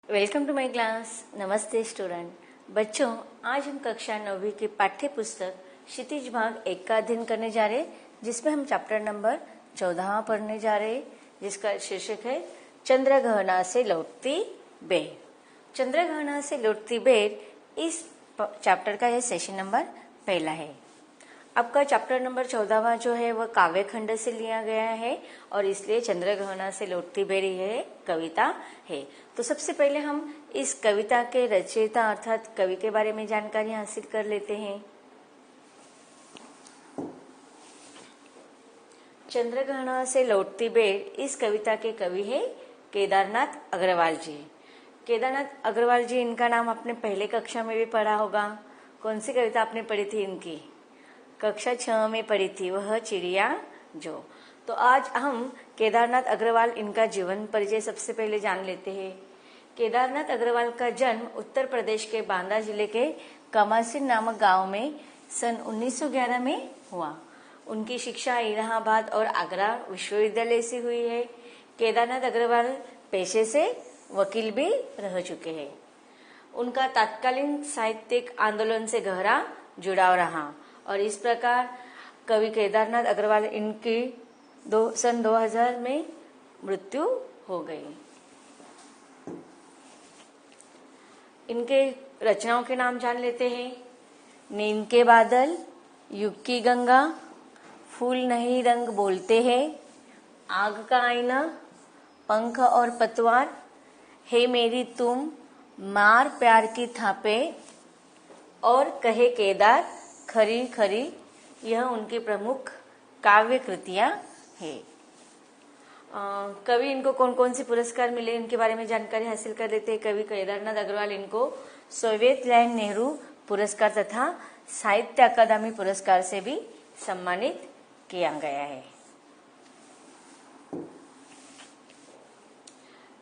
Welcome to my class. नमस्ते student. बच्चों, आज हम कक्षा 9वीं की पाठ्य पुस्तक क्षितिज भाग 1 का अध्ययन करने जा रहे, जिसमें हम चैप्टर नंबर 14 पढ़ने जा रहे, जिसका शीर्षक है चंद्रग्रहण से लौटती बेर। चंद्रग्रहण से लौटती बेर इस चैप्टर का यह सेशन नंबर 1 है। आपका चैप्टर नंबर 14वां जो है वह काव्य खंड से लिया गया है और इसलिए चंद्रग्रहण से लौटती बेर यह कविता है। तो सबसे पहले हम इस कविता के रचयिता अर्थात कवि के बारे में जानकारी हासिल कर लेते हैं। चंद्रग्रहण से लौटती बेर इस कविता के कवि है केदारनाथ अग्रवाल जी। केदारनाथ अग्रवाल जी, इनका नाम आपने पहले कक्षा में भी पढ़ा होगा। कौन सी कविता आपने पढ़ी थी इनकी? कक्षा 6 में पढ़ी थी, वह चिड़िया जो। तो आज हम केदारनाथ अग्रवाल इनका जीवन परिचय सबसे पहले जान लेते हैं। केदारनाथ अग्रवाल का जन्म उत्तर प्रदेश के बांदा जिले के कमासिन नामक गांव में सन 1911 में हुआ। उनकी शिक्षा इलाहाबाद और आगरा विश्वविद्यालय से हुई है। केदारनाथ अग्रवाल पेशे से वकील भी रह चुके हैं। उनका तत्कालीन साहित्यिक आंदोलन से गहरा जुड़ाव रहा और इस प्रकार कवि केदारनाथ अग्रवाल इनकी सन 2000 में मृत्यु हो गई। इनके रचनाओं के नाम जान लेते हैं। नींद के बादल, युग की गंगा, फूल नहीं रंग बोलते हैं, आग का आईना, पंख और पतवार, हे मेरी तुम, मार प्यार की थापे और कहे केदार खरी खरी, यह उनकी प्रमुख काव्य कृतियां हैं। कवि इनको कौन कौन से पुरस्कार मिले इनके बारे में जानकारी हासिल कर लेते हैं। कवि केदारनाथ अग्रवाल इनको सोवियत यूनियन नेहरू पुरस्कार तथा साहित्य अकादमी पुरस्कार से भी सम्मानित किया गया है।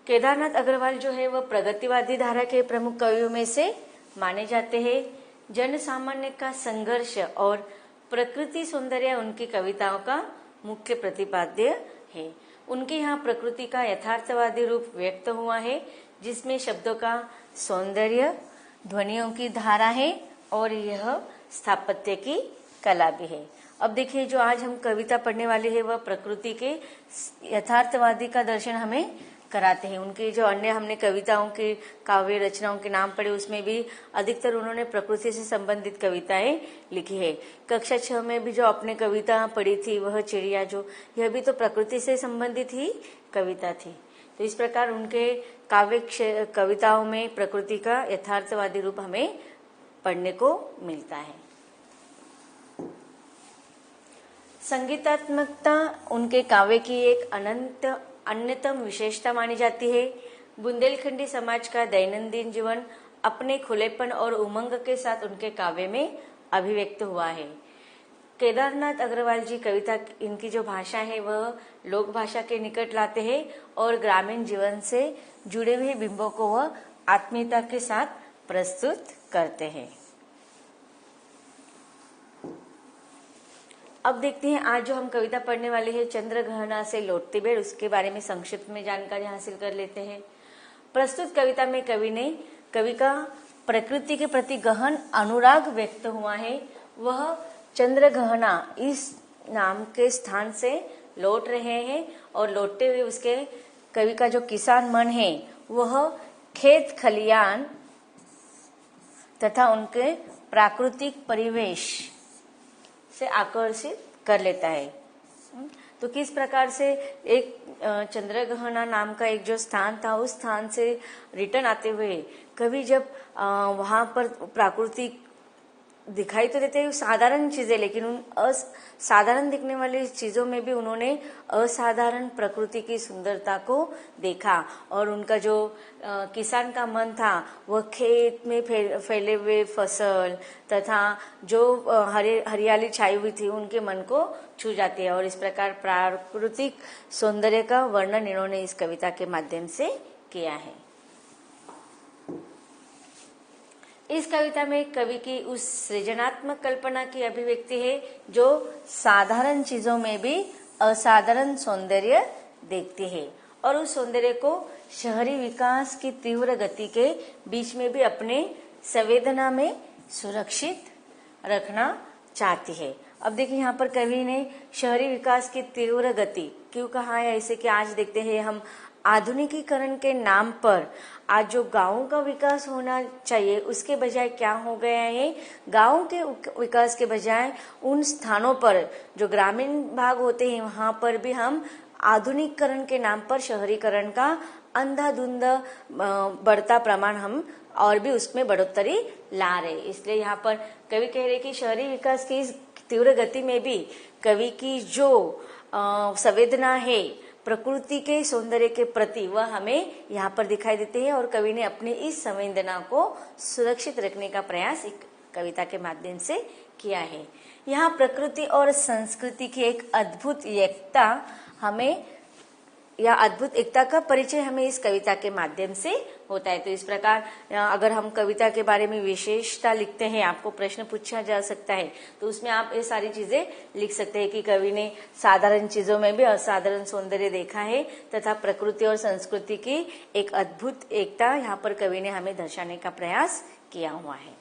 केदारनाथ अग्रवाल जो है वह प्रगतिवादी धारा के प्रमुख कवियों में से माने जाते हैं। जन सामान्य का संघर्ष और प्रकृति सौंदर्य उनकी कविताओं का मुख्य प्रतिपाद्य है। उनके यहाँ प्रकृति का यथार्थवादी रूप व्यक्त हुआ है, जिसमें शब्दों का सौंदर्य, ध्वनियों की धारा है और यह स्थापत्य की कला भी है। अब देखिए, जो आज हम कविता पढ़ने वाले हैं वह प्रकृति के यथार्थवादी का दर्शन हमें कराते हैं। उनके जो अन्य हमने कविताओं के काव्य रचनाओं के नाम पढ़े, उसमें भी अधिकतर उन्होंने प्रकृति से संबंधित कविताएं लिखी है। कक्षा 6 में भी जो आपने कविता पढ़ी थी वह चिड़िया जो, यह भी तो प्रकृति से संबंधित ही कविता थी। तो इस प्रकार उनके काव्य कविताओं में प्रकृति का यथार्थवादी रूप हमें पढ़ने को मिलता है। संगीतात्मकता उनके काव्य की एक अन्यतम विशेषता मानी जाती है। बुंदेलखंडी समाज का दैनंदिन जीवन अपने खुलेपन और उमंग के साथ उनके काव्य में अभिव्यक्त हुआ है। केदारनाथ अग्रवाल जी कविता इनकी जो भाषा है वह लोक भाषा के निकट लाते हैं और ग्रामीण जीवन से जुड़े हुए बिंबों को वह आत्मीयता के साथ प्रस्तुत करते हैं। अब देखते हैं आज जो हम कविता पढ़ने वाले हैं चंद्रग्रहण से लौटती बेर, उसके बारे में संक्षिप्त में जानकारी हासिल कर लेते हैं। प्रस्तुत कविता में कवि का प्रकृति के प्रति गहन अनुराग व्यक्त हुआ है। वह चंद्रग्रहण इस नाम के स्थान से लौट रहे हैं और लौटते हुए उसके कवि का जो किसान मन है वह खेत खलियान तथा उनके प्राकृतिक परिवेश से आकर्षित कर लेता है। तो किस प्रकार से एक चंद्रग्रहण नाम का एक जो स्थान था, उस स्थान से रिटर्न आते हुए कभी जब वहां पर प्राकृतिक दिखाई तो देते हैं साधारण चीजें, लेकिन उन असाधारण दिखने वाली चीजों में भी उन्होंने असाधारण प्रकृति की सुंदरता को देखा और उनका जो किसान का मन था वह खेत में फैले हुए फसल तथा जो हरियाली छाई हुई थी उनके मन को छू जाती है और इस प्रकार प्राकृतिक सौंदर्य का वर्णन इन्होंने इस कविता के माध्यम से किया है। इस कविता में कवि की उस सृजनात्मक कल्पना की अभिव्यक्ति है जो साधारण चीजों में भी असाधारण सौंदर्य देखती है और उस सौंदर्य को शहरी विकास की तीव्र गति के बीच में भी अपने संवेदना में सुरक्षित रखना चाहती है। अब देखिए यहाँ पर कवि ने शहरी विकास की तीव्र गति क्यों कहा है ऐसे कि आज देखते हैं हम आधुनिकीकरण के नाम पर आज जो गांवों का विकास होना चाहिए उसके बजाय क्या हो गया है, गांवों के विकास के बजाय उन स्थानों पर जो ग्रामीण भाग होते हैं वहां पर भी हम आधुनिकीकरण के नाम पर शहरीकरण का अंधाधुंध बढ़ता प्रमाण हम और भी उसमें बढ़ोतरी ला रहे। इसलिए यहाँ पर कवि कह रहे कि शहरी विकास की इस तीव्र गति में भी कवि की जो संवेदना है प्रकृति के सौंदर्य के प्रति वह हमें यहाँ पर दिखाई देते हैं और कवि ने अपनी इस संवेदना को सुरक्षित रखने का प्रयास एक कविता के माध्यम से किया है। यहाँ प्रकृति और संस्कृति की एक अद्भुत एकता हमें या अद्भुत एकता का परिचय हमें इस कविता के माध्यम से होता है। तो इस प्रकार अगर हम कविता के बारे में विशेषता लिखते हैं, आपको प्रश्न पूछा जा सकता है तो उसमें आप ये सारी चीजें लिख सकते हैं कि कवि ने साधारण चीजों में भी असाधारण सौंदर्य देखा है तथा प्रकृति और संस्कृति की एक अद्भुत एकता यहाँ पर कवि ने हमें दर्शाने का प्रयास किया हुआ है।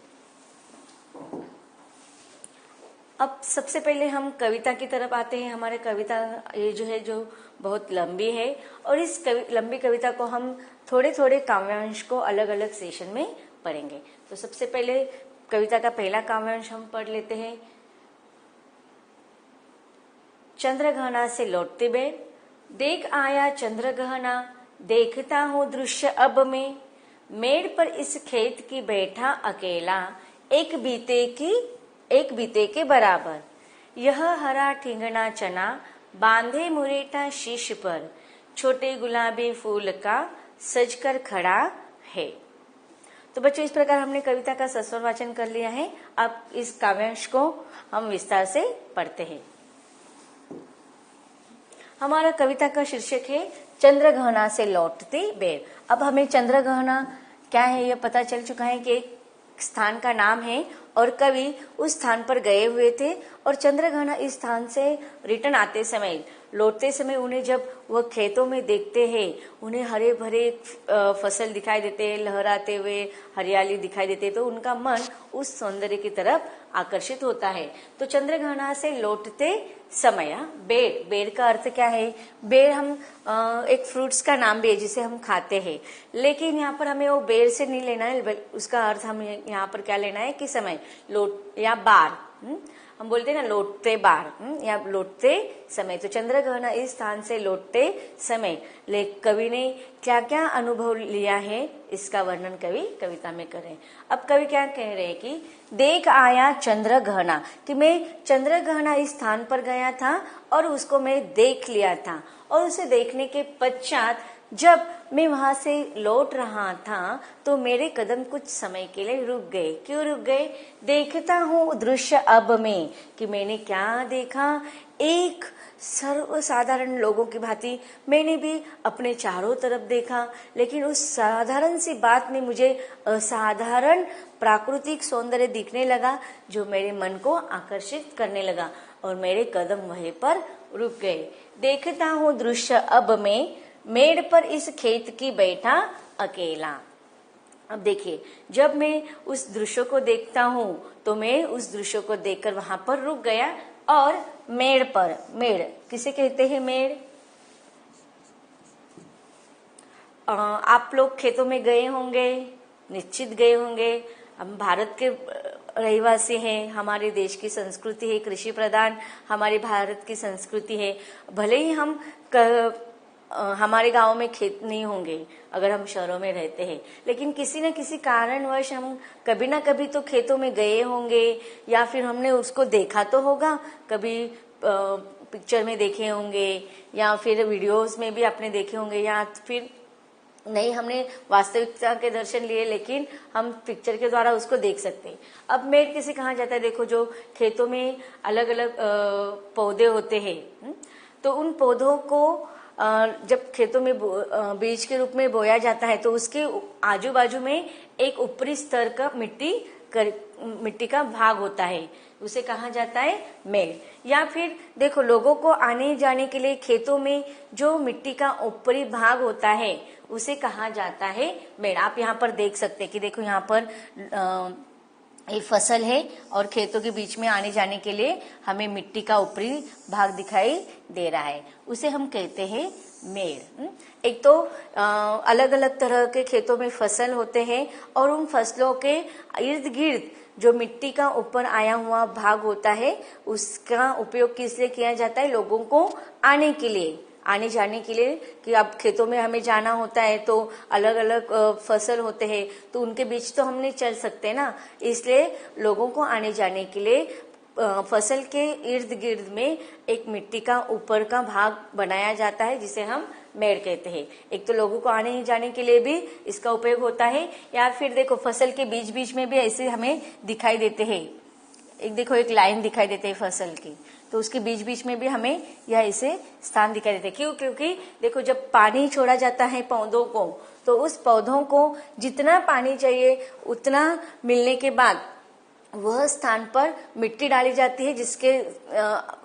अब सबसे पहले हम कविता की तरफ आते हैं। हमारे कविता ये जो है जो बहुत लंबी है और इस लंबी कविता को हम थोड़े थोड़े काव्यांश को अलग अलग सेशन में पढ़ेंगे। तो सबसे पहले कविता का पहला काव्यांश हम पढ़ लेते हैं। चंद्रगहना से लौटते बेर, देख आया चंद्रगहना, देखता हूँ दृश्य अब में, मेड़ पर इस खेत की बैठा अकेला, एक बीते के बराबर, यह हरा ठिंगना चना, बांधे मुरेठा शीश पर, छोटे गुलाबी फूल का सजकर खड़ा है। तो बच्चों इस प्रकार हमने कविता का सस्वर वाचन कर लिया है। अब इस काव्यांश को हम विस्तार से पढ़ते हैं। हमारा कविता का शीर्षक है चंद्रगहना से लौटते बेर। अब हमें चंद्रगहना क्या है यह पता चल चुका है कि एक स्थान का नाम है और कवि उस स्थान पर गए हुए थे और चंद्रगहना इस स्थान से रिटर्न आते समय लौटते समय उन्हें जब वह खेतों में देखते हैं, उन्हें हरे भरे फसल दिखाई देते हैं, लहराते हुए हरियाली दिखाई देते हैं, तो उनका मन उस सौंदर्य की तरफ आकर्षित होता है। तो चंद्रगहना से लौटते समय बेर का अर्थ क्या है? बेर हम एक फ्रूट्स का नाम भी है जिसे हम खाते हैं, लेकिन यहाँ पर हमें वो बेर से नहीं लेना है, उसका अर्थ हम यहाँ पर क्या लेना है कि समय लौट या बार, हम बोलते हैं ना लौटते बार या लौटते समय। तो चंद्रगहना इस स्थान से लौटते समय कवि ने क्या क्या अनुभव लिया है इसका वर्णन कवि कविता में करें। अब कवि क्या कह रहे हैं कि देख आया चंद्रगहना, कि मैं चंद्रगहना इस स्थान पर गया था और उसको मैं देख लिया था और उसे देखने के पश्चात जब मैं वहां से लौट रहा था तो मेरे कदम कुछ समय के लिए रुक गए। क्यों रुक गए? देखता हूँ दृश्य अब में, कि मैंने क्या देखा, एक सर्वसाधारण लोगों की भांति मैंने भी अपने चारों तरफ देखा, लेकिन उस साधारण सी बात में मुझे असाधारण प्राकृतिक सौंदर्य दिखने लगा जो मेरे मन को आकर्षित करने लगा और मेरे कदम वहीं पर रुक गए। देखता हूँ दृश्य अब में, मेड़ पर इस खेत की बैठा अकेला। अब देखिए, जब मैं उस दृश्य को देखता हूँ तो मैं उस दृश्य को देखकर वहां पर रुक गया और मेड़ पर, मेड़ किसे कहते हैं? मेड़। आप लोग खेतों में गए होंगे, निश्चित गए होंगे। हम भारत के रहवासी हैं, हमारे देश की संस्कृति है कृषि प्रधान, हमारे भारत की संस्कृति है। भले ही हम हमारे गांव में खेत नहीं होंगे अगर हम शहरों में रहते हैं, लेकिन किसी न किसी कारणवश हम कभी ना कभी तो खेतों में गए होंगे या फिर हमने उसको देखा तो होगा, कभी पिक्चर में देखे होंगे या फिर वीडियोस में भी आपने देखे होंगे, या फिर नहीं हमने वास्तविकता के दर्शन लिए लेकिन हम पिक्चर के द्वारा उसको देख सकते हैं। अब मेड़ किसे कहा जाता है? देखो, जो खेतों में अलग अलग पौधे होते हैं, तो उन पौधों को जब खेतों में बीज के रूप में बोया जाता है तो उसके आजू बाजू में एक ऊपरी स्तर का मिट्टी मिट्टी का भाग होता है, उसे कहा जाता है मेड़। या फिर देखो लोगों को आने जाने के लिए खेतों में जो मिट्टी का ऊपरी भाग होता है उसे कहा जाता है मेड़। आप यहाँ पर देख सकते हैं कि देखो यहाँ पर एक फसल है और खेतों के बीच में आने जाने के लिए हमें मिट्टी का ऊपरी भाग दिखाई दे रहा है, उसे हम कहते हैं मेड़। एक तो अलग अलग तरह के खेतों में फसल होते हैं और उन फसलों के इर्द गिर्द जो मिट्टी का ऊपर आया हुआ भाग होता है उसका उपयोग किस लिए किया जाता है, लोगों को आने जाने के लिए, कि अब खेतों में हमें जाना होता है तो अलग अलग फसल होते हैं तो उनके बीच तो हम नहीं चल सकते ना, इसलिए लोगों को आने जाने के लिए फसल के इर्द गिर्द में एक मिट्टी का ऊपर का भाग बनाया जाता है जिसे हम मेड़ कहते हैं। एक तो लोगों को आने जाने के लिए भी इसका उपयोग होता है, या फिर देखो फसल के बीच बीच में भी ऐसे हमें दिखाई देते हैं, एक देखो एक लाइन दिखाई देते है फसल की, तो उसके बीच बीच में भी हमें यह ऐसे स्थान दिखाई देते हैं। क्यों? क्योंकि देखो जब पानी छोड़ा जाता है पौधों को तो उस पौधों को जितना पानी चाहिए उतना मिलने के बाद वह स्थान पर मिट्टी डाली जाती है जिसके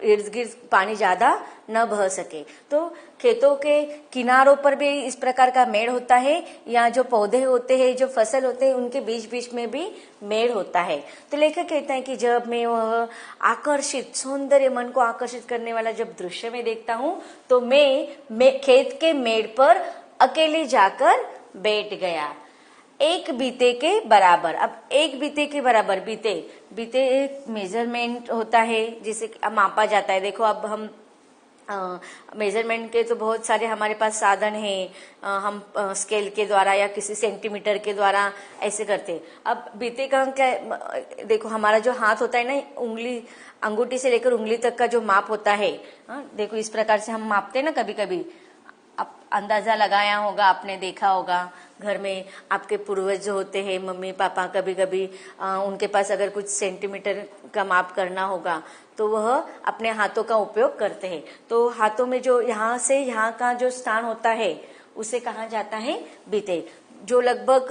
इर्द गिर्द पानी ज्यादा न बह सके। तो खेतों के किनारों पर भी इस प्रकार का मेड़ होता है, या जो पौधे होते हैं जो फसल होते हैं उनके बीच बीच में भी मेड़ होता है। तो लेखक कहता है कि जब मैं वह आकर्षित सौंदर्य, मन को आकर्षित करने वाला जब दृश्य में देखता हूँ तो मैं खेत के मेड़ पर अकेले जाकर बैठ गया, एक बीते के बराबर। अब एक बीते के बराबर, बीते एक मेजरमेंट होता है जिसे मापा जाता है। देखो अब हम मेजरमेंट के तो बहुत सारे हमारे पास साधन हैं, हम स्केल के द्वारा या किसी सेंटीमीटर के द्वारा ऐसे करते हैं। अब बीते का क्या, देखो हमारा जो हाथ होता है ना, उंगली अंगूठी से लेकर उंगली तक का जो माप होता है, देखो इस प्रकार से हम मापते हैं ना। कभी कभी आप अंदाजा लगाया होगा, आपने देखा होगा घर में आपके पूर्वज जो होते हैं मम्मी पापा, कभी कभी उनके पास अगर कुछ सेंटीमीटर का माप करना होगा तो वह अपने हाथों का उपयोग करते हैं। तो हाथों में जो यहाँ से यहाँ का जो स्थान होता है उसे कहा जाता है बीते, जो लगभग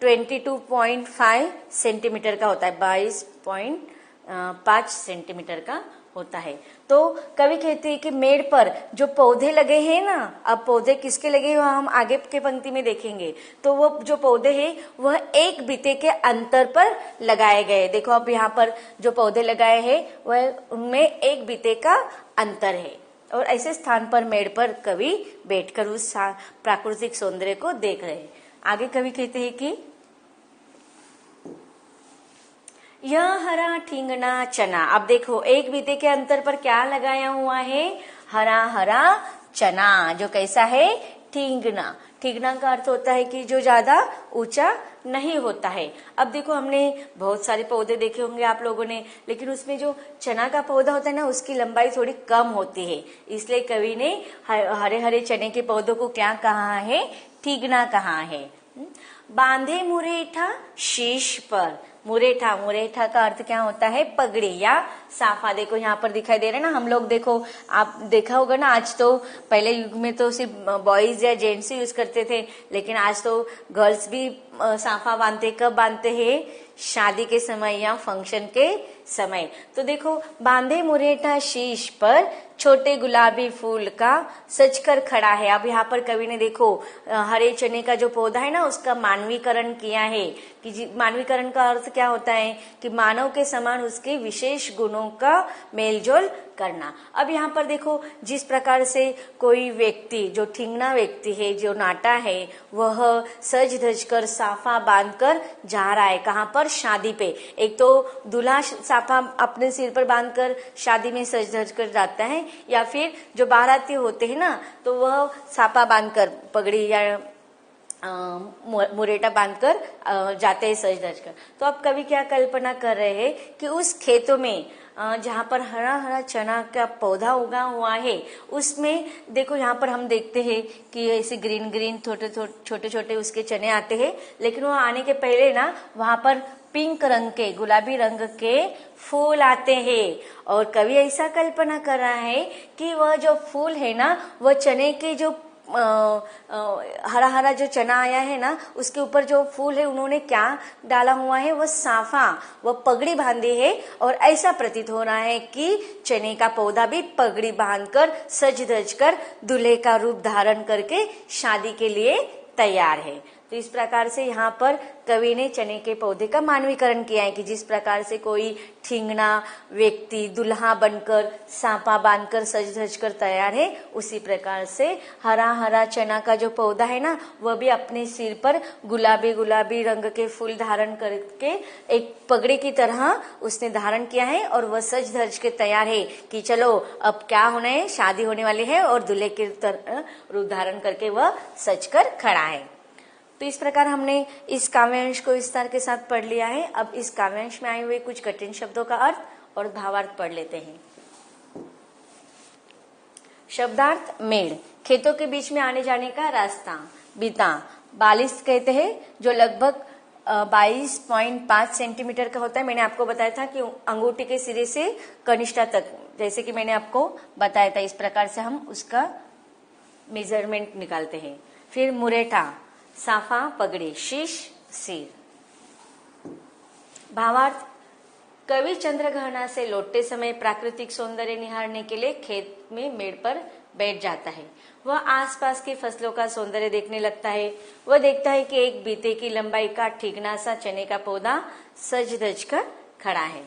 22.5 सेंटीमीटर का होता है, 22.5 सेंटीमीटर का होता है। तो कवि कहते हैं कि मेड़ पर जो पौधे लगे हैं ना, अब पौधे किसके लगे हैं हम आगे के पंक्ति में देखेंगे, तो वो जो पौधे हैं वह एक बीते के अंतर पर लगाए गए। देखो अब यहाँ पर जो पौधे लगाए हैं वह उनमें एक बीते का अंतर है, और ऐसे स्थान पर मेड़ पर कवि बैठकर उस प्राकृतिक सौंदर्य को देख रहे हैं। आगे कवि कहते हैं कि यह हरा ठींगना चना। अब देखो एक बीते के अंतर पर क्या लगाया हुआ है, हरा हरा चना, जो कैसा है, ठींगना। ठींगना का अर्थ होता है कि जो ज्यादा ऊंचा नहीं होता है। अब देखो हमने बहुत सारे पौधे देखे होंगे आप लोगों ने, लेकिन उसमें जो चना का पौधा होता है ना उसकी लंबाई थोड़ी कम होती है, इसलिए कवि ने हरे हरे चने के पौधों को क्या कहा है, ठींगना कहा है। बांधे मुरेठा शीश पर। मुरेठा का अर्थ क्या होता है, पगड़ी या साफा। देखो यहाँ पर दिखाई दे रहा है ना, हम लोग देखो आप देखा होगा ना, आज तो पहले युग में तो सिर्फ बॉयज या जेंट्स यूज करते थे, लेकिन आज तो गर्ल्स भी साफा बांधते। कब बांधते हैं, शादी के समय या फंक्शन के समय। तो देखो बांधे मुरेठा शीश पर छोटे गुलाबी फूल का सजकर खड़ा है। अब यहाँ पर कवि ने देखो हरे चने का जो पौधा है ना उसका मानवीकरण किया है, कि मानवीकरण का अर्थ क्या होता है कि मानव के समान उसके विशेष गुणों का मेलजोल करना। अब यहाँ पर देखो जिस प्रकार से कोई व्यक्ति जो ठींगना व्यक्ति है, जो नाटा है, वह सज धज कर साफा बांधकर जा रहा है। कहाँ पर, शादी पे। एक तो दूल्हा साफा अपने सिर पर बांधकर शादी में सज धज कर जाता है, या फिर जो बाराती होते हैं ना तो वह साफा बांधकर पगड़ी या मुरेटा बांधकर जाते हैं सज धज कर। तो अब कवि क्या कल्पना कर रहे हैं कि उस खेतों में जहाँ पर हरा हरा चना का पौधा उगा हुआ है उसमें देखो यहाँ पर हम देखते हैं कि ऐसे ग्रीन ग्रीन छोटे छोटे उसके चने आते हैं, लेकिन वो आने के पहले ना वहां पर पिंक रंग के, गुलाबी रंग के फूल आते हैं। और कवि ऐसा कल्पना कर रहा है कि वह जो फूल है ना वह चने के जो हरा हरा जो चना आया है ना, उसके ऊपर जो फूल है उन्होंने क्या डाला हुआ है, वह साफा, वह पगड़ी बांधी है। और ऐसा प्रतीत हो रहा है कि चने का पौधा भी पगड़ी बांधकर सज धज कर दूल्हे का रूप धारण करके शादी के लिए तैयार है। तो इस प्रकार से यहाँ पर कवि ने चने के पौधे का मानवीकरण किया है कि जिस प्रकार से कोई ठिंगना व्यक्ति दुल्हा बनकर सांपा बांधकर सज धज कर तैयार है, उसी प्रकार से हरा हरा चना का जो पौधा है ना, वह भी अपने सिर पर गुलाबी गुलाबी रंग के फूल धारण करके एक पगड़ी की तरह उसने धारण किया है। और वह सज धज के तैयार है कि चलो अब क्या होना है, शादी होने वाली है, और दूल्हे के तरह रूप धारण करके वह सज कर खड़ा है। तो इस प्रकार हमने इस काव्यांश को विस्तार के साथ पढ़ लिया है। अब इस काव्यांश में आए हुए कुछ कठिन शब्दों का अर्थ और भावार्थ पढ़ लेते हैं। शब्दार्थ: मेड़, खेतों के बीच में आने जाने का रास्ता। बिता, बालिश कहते हैं, जो लगभग 22.5 सेंटीमीटर का होता है। मैंने आपको बताया था कि अंगूठी के सिरे से कनिष्ठा तक, जैसे कि मैंने आपको बताया था, इस प्रकार से हम उसका मेजरमेंट निकालते हैं। फिर मुरेठा, साफा पगड़ी, शीश सिर। भावार्थ: कवि चंद्रग्रहण से लौटते समय प्राकृतिक सौंदर्य निहारने के लिए खेत में मेड़ पर बैठ जाता है। वह आसपास की फसलों का सौंदर्य देखने लगता है। वह देखता है कि एक बीते की लंबाई का ठिकना सा चने का पौधा सज धज कर खड़ा है।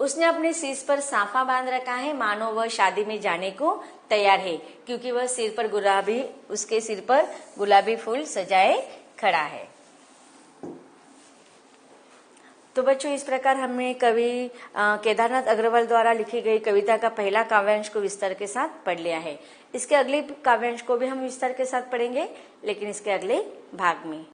उसने अपने शीश पर साफा बांध रखा है, मानो वह शादी में जाने को तैयार है, क्योंकि वह उसके सिर पर गुलाबी फूल सजाए खड़ा है। तो बच्चों, इस प्रकार हमने कवि केदारनाथ अग्रवाल द्वारा लिखी गई कविता का पहला काव्यांश को विस्तार के साथ पढ़ लिया है। इसके अगले काव्यांश को भी हम विस्तार के साथ पढ़ेंगे, लेकिन इसके अगले भाग में।